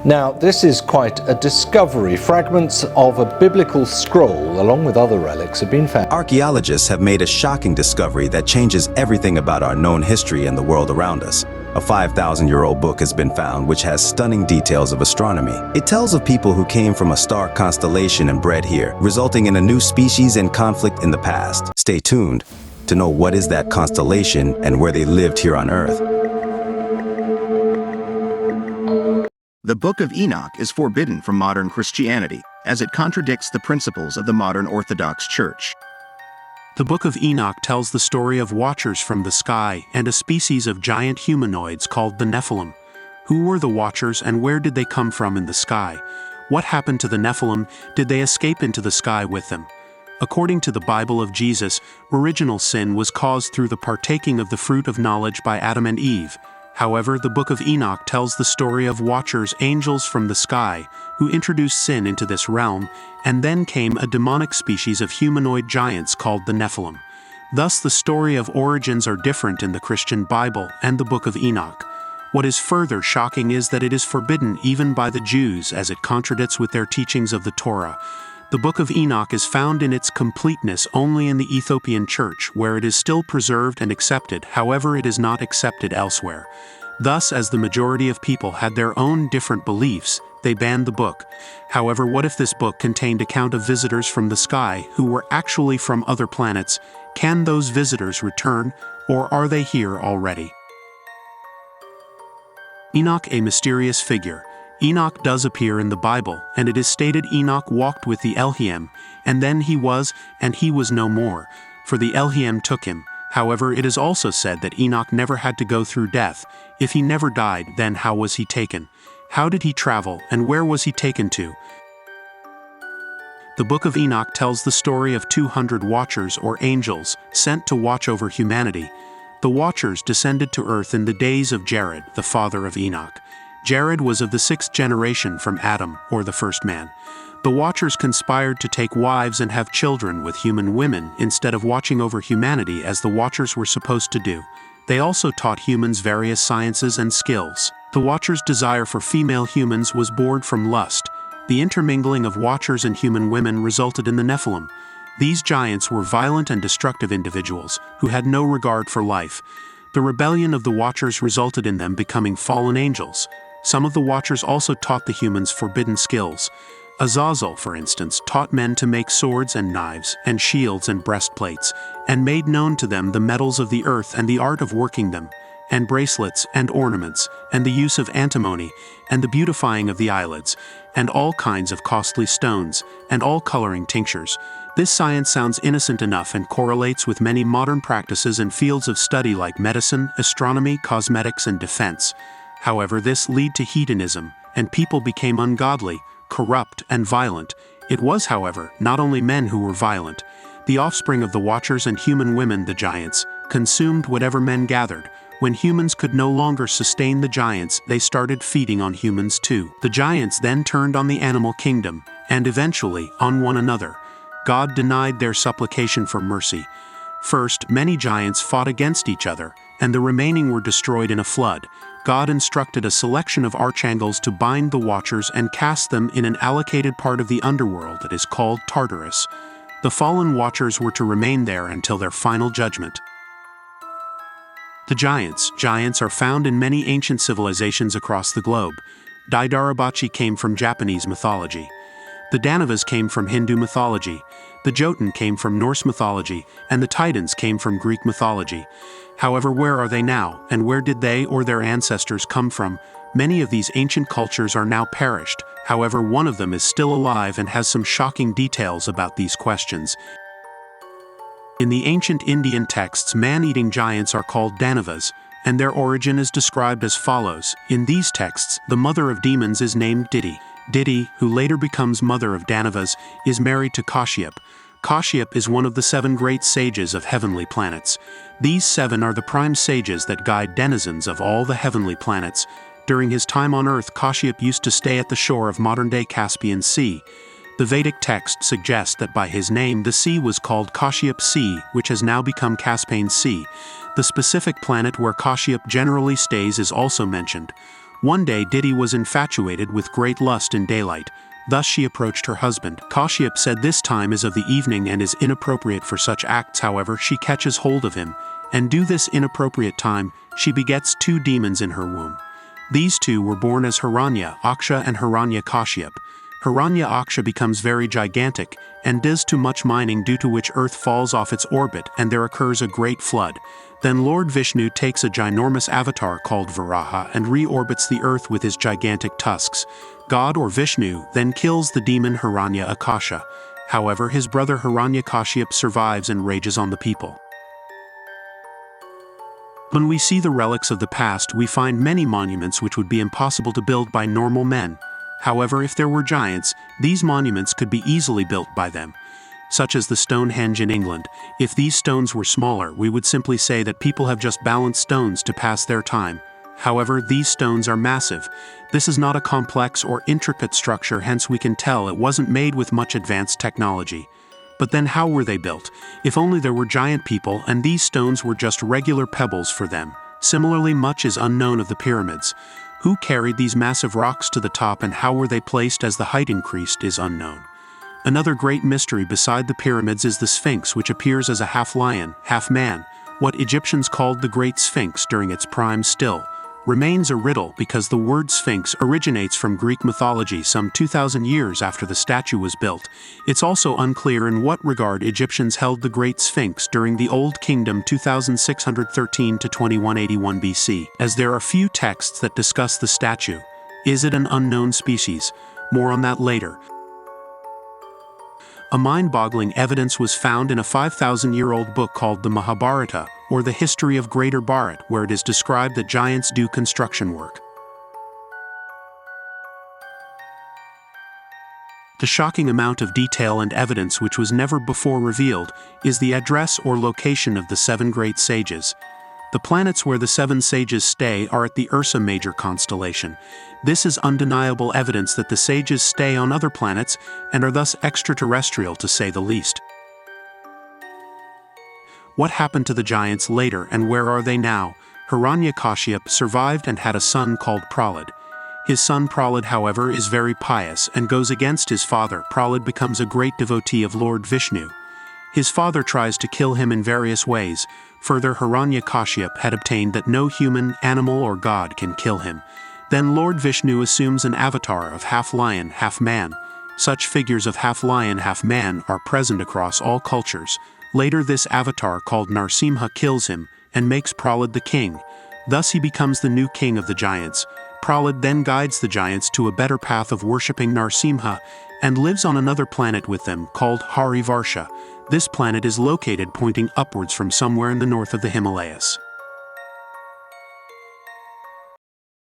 Now, this is quite a discovery. Fragments of a biblical scroll, along with other relics, have been found. Archaeologists have made a shocking discovery that changes everything about our known history and the world around us. A 5,000-year-old book has been found which has stunning details of astronomy. It tells of people who came from a star constellation and bred here, resulting in a new species and conflict in the past. Stay tuned to know what is that constellation and where they lived here on Earth. The Book of Enoch is forbidden from modern Christianity, as it contradicts the principles of the modern Orthodox Church. The Book of Enoch tells the story of watchers from the sky and a species of giant humanoids called the Nephilim. Who were the watchers and where did they come from in the sky? What happened to the Nephilim? Did they escape into the sky with them? According to the Bible of Jesus, original sin was caused through the partaking of the fruit of knowledge by Adam and Eve. However, the Book of Enoch tells the story of watchers, angels from the sky, who introduced sin into this realm, and then came a demonic species of humanoid giants called the Nephilim. Thus, the story of origins are different in the Christian Bible and the Book of Enoch. What is further shocking is that it is forbidden even by the Jews, as it contradicts with their teachings of the Torah. The Book of Enoch is found in its completeness only in the Ethiopian Church, where it is still preserved and accepted. However, it is not accepted elsewhere. Thus, as the majority of people had their own different beliefs, they banned the book. However, what if this book contained account of visitors from the sky who were actually from other planets? Can those visitors return, or are they here already? Enoch, a mysterious figure. Enoch does appear in the Bible, and it is stated Enoch walked with the Elohim, and then he was no more, for the Elohim took him. However, it is also said that Enoch never had to go through death. If he never died, then how was he taken? How did he travel, and where was he taken to? The Book of Enoch tells the story of 200 watchers or angels sent to watch over humanity. The watchers descended to earth in the days of Jared, the father of Enoch. Jared was of the 6th generation from Adam, or the first man. The watchers conspired to take wives and have children with human women instead of watching over humanity as the watchers were supposed to do. They also taught humans various sciences and skills. The watchers' desire for female humans was born from lust. The intermingling of watchers and human women resulted in the Nephilim. These giants were violent and destructive individuals who had no regard for life. The rebellion of the watchers resulted in them becoming fallen angels. Some of the watchers also taught the humans forbidden skills. Azazel, for instance, taught men to make swords and knives, and shields and breastplates, and made known to them the metals of the earth and the art of working them, and bracelets and ornaments, and the use of antimony, and the beautifying of the eyelids, and all kinds of costly stones, and all coloring tinctures. This science sounds innocent enough and correlates with many modern practices and fields of study like medicine, astronomy, cosmetics, and defense. However, this led to hedonism, and people became ungodly, corrupt, and violent. It was, however, not only men who were violent. The offspring of the watchers and human women, the giants, consumed whatever men gathered. When humans could no longer sustain the giants, they started feeding on humans too. The giants then turned on the animal kingdom, and eventually on one another. God denied their supplication for mercy. First, many giants fought against each other, and the remaining were destroyed in a flood. God instructed a selection of archangels to bind the watchers and cast them in an allocated part of the underworld that is called Tartarus. The fallen watchers were to remain there until their final judgment. The giants are found in many ancient civilizations across the globe. Daidarabachi came from Japanese mythology. The Danavas came from Hindu mythology. The Jotun came from Norse mythology, and the Titans came from Greek mythology. However, where are they now, and where did they or their ancestors come from? Many of these ancient cultures are now perished. However, one of them is still alive and has some shocking details about these questions. In the ancient Indian texts, man-eating giants are called Danavas, and their origin is described as follows. In these texts, the mother of demons is named Diti. Diti, who later becomes mother of Danavas, is married to Kashyap. Kashyap is one of the 7 great sages of heavenly planets. These 7 are the prime sages that guide denizens of all the heavenly planets. During his time on Earth, Kashyap used to stay at the shore of modern-day Caspian Sea. The Vedic text suggests that by his name the sea was called Kashyap Sea, which has now become Caspian Sea. The specific planet where Kashyap generally stays is also mentioned. One day Diti was infatuated with great lust in daylight. Thus she approached her husband. Kashyap said this time is of the evening and is inappropriate for such acts. However, she catches hold of him, and due this inappropriate time, she begets 2 demons in her womb. These 2 were born as Hiranya Aksha and Hiranya Kashyap. Hiranya Aksha becomes very gigantic and does too much mining, due to which Earth falls off its orbit and there occurs a great flood. Then Lord Vishnu takes a ginormous avatar called Varaha and reorbits the Earth with his gigantic tusks. God or Vishnu then kills the demon Hiranya Akasha. However, his brother Hiranyakashyap survives and rages on the people. When we see the relics of the past, we find many monuments which would be impossible to build by normal men. However, if there were giants, these monuments could be easily built by them, such as the Stonehenge in England. If these stones were smaller, we would simply say that people have just balanced stones to pass their time. However, these stones are massive. This is not a complex or intricate structure, hence we can tell it wasn't made with much advanced technology. But then how were they built? If only there were giant people and these stones were just regular pebbles for them. Similarly, much is unknown of the pyramids. Who carried these massive rocks to the top and how were they placed as the height increased is unknown. Another great mystery beside the pyramids is the Sphinx, which appears as a half-lion, half-man. What Egyptians called the Great Sphinx during its prime still remains a riddle, because the word Sphinx originates from Greek mythology some 2,000 years after the statue was built. It's also unclear in what regard Egyptians held the Great Sphinx during the Old Kingdom 2613 to 2181 BC, as there are few texts that discuss the statue. Is it an unknown species? More on that later. A mind-boggling evidence was found in a 5,000-year-old book called the Mahabharata, or the History of Greater Bharat, where it is described that giants do construction work. The shocking amount of detail and evidence which was never before revealed is the address or location of the 7 great sages. The planets where the 7 sages stay are at the Ursa Major constellation. This is undeniable evidence that the sages stay on other planets and are thus extraterrestrial, to say the least. What happened to the giants later and where are they now? Hiranyakashyap survived and had a son called Prahlad. His son Prahlad, however, is very pious and goes against his father. Prahlad becomes a great devotee of Lord Vishnu. His father tries to kill him in various ways. Further, Hiranyakashyap had obtained that no human, animal, or god can kill him. Then Lord Vishnu assumes an avatar of half-lion, half-man. Such figures of half-lion, half-man are present across all cultures. Later, this avatar called Narsimha kills him and makes Prahlad the king. Thus he becomes the new king of the giants. Prahlad then guides the giants to a better path of worshipping Narsimha and lives on another planet with them called Harivarsha. This planet is located pointing upwards from somewhere in the north of the Himalayas.